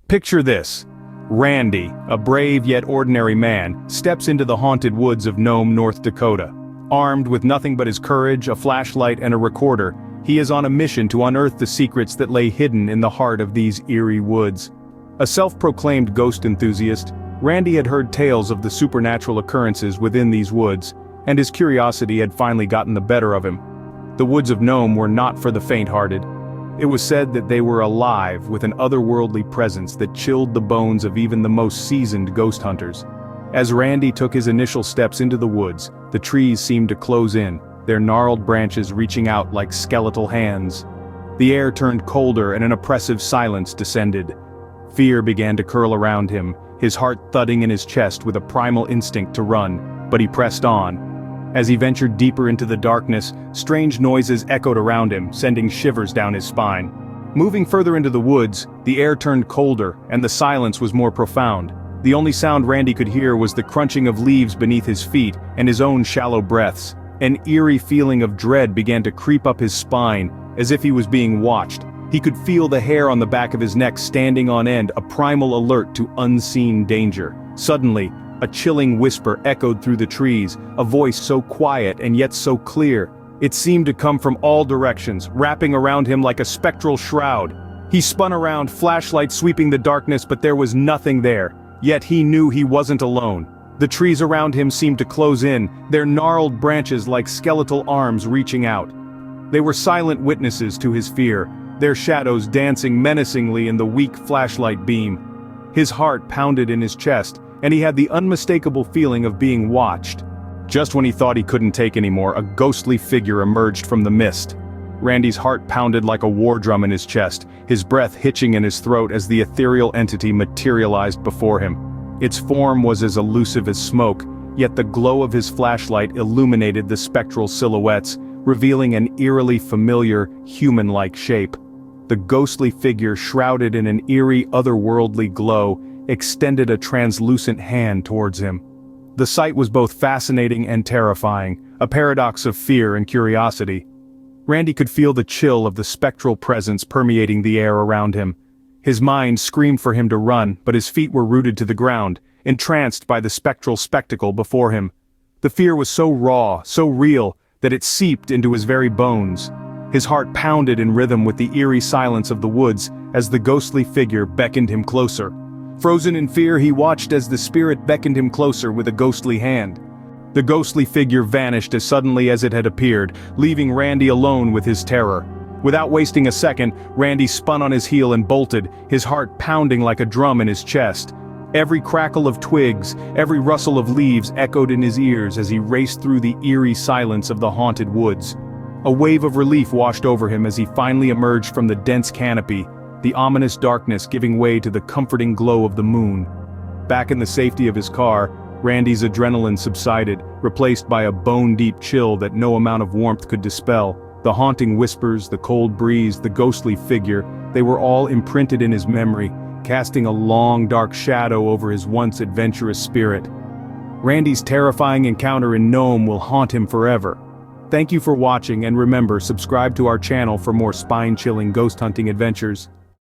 Picture this. Randy, a brave yet ordinary man, steps into the haunted woods of Nome, North Dakota. Armed with nothing but his courage, a flashlight, and a recorder, he is on a mission to unearth the secrets that lay hidden in the heart of these eerie woods. A self-proclaimed ghost enthusiast, Randy had heard tales of the supernatural occurrences within these woods, and his curiosity had finally gotten the better of him. The woods of Nome were not for the faint-hearted. It was said that they were alive with an otherworldly presence that chilled the bones of even the most seasoned ghost hunters. As Randy took his initial steps into the woods, the trees seemed to close in, their gnarled branches reaching out like skeletal hands. The air turned colder and an oppressive silence descended. Fear began to curl around him, his heart thudding in his chest with a primal instinct to run, but he pressed on. As he ventured deeper into the darkness, strange noises echoed around him, sending shivers down his spine. Moving further into the woods, the air turned colder, and the silence was more profound. The only sound Randy could hear was the crunching of leaves beneath his feet and his own shallow breaths. An eerie feeling of dread began to creep up his spine, as if he was being watched. He could feel the hair on the back of his neck standing on end, a primal alert to unseen danger. Suddenly, a chilling whisper echoed through the trees, a voice so quiet and yet so clear. It seemed to come from all directions, wrapping around him like a spectral shroud. He spun around, flashlight sweeping the darkness, but there was nothing there. Yet he knew he wasn't alone. The trees around him seemed to close in, their gnarled branches like skeletal arms reaching out. They were silent witnesses to his fear, their shadows dancing menacingly in the weak flashlight beam. His heart pounded in his chest, and he had the unmistakable feeling of being watched. Just when he thought he couldn't take anymore, a ghostly figure emerged from the mist. Randy's heart pounded like a war drum in his chest, his breath hitching in his throat as the ethereal entity materialized before him. Its form was as elusive as smoke, yet the glow of his flashlight illuminated the spectral silhouettes, revealing an eerily familiar, human-like shape. The ghostly figure, shrouded in an eerie, otherworldly glow, extended a translucent hand towards him. The sight was both fascinating and terrifying, a paradox of fear and curiosity. Randy could feel the chill of the spectral presence permeating the air around him. His mind screamed for him to run, but his feet were rooted to the ground, entranced by the spectral spectacle before him. The fear was so raw, so real, that it seeped into his very bones. His heart pounded in rhythm with the eerie silence of the woods as the ghostly figure beckoned him closer. Frozen in fear, he watched as the spirit beckoned him closer with a ghostly hand. The ghostly figure vanished as suddenly as it had appeared, leaving Randy alone with his terror. Without wasting a second, Randy spun on his heel and bolted, his heart pounding like a drum in his chest. Every crackle of twigs, every rustle of leaves echoed in his ears as he raced through the eerie silence of the haunted woods. A wave of relief washed over him as he finally emerged from the dense canopy, the ominous darkness giving way to the comforting glow of the moon. Back in the safety of his car, Randy's adrenaline subsided, replaced by a bone-deep chill that no amount of warmth could dispel. The haunting whispers, the cold breeze, the ghostly figure, they were all imprinted in his memory, casting a long dark shadow over his once adventurous spirit. Randy's terrifying encounter in Nome will haunt him forever. Thank you for watching, and remember, subscribe to our channel for more spine-chilling ghost hunting adventures.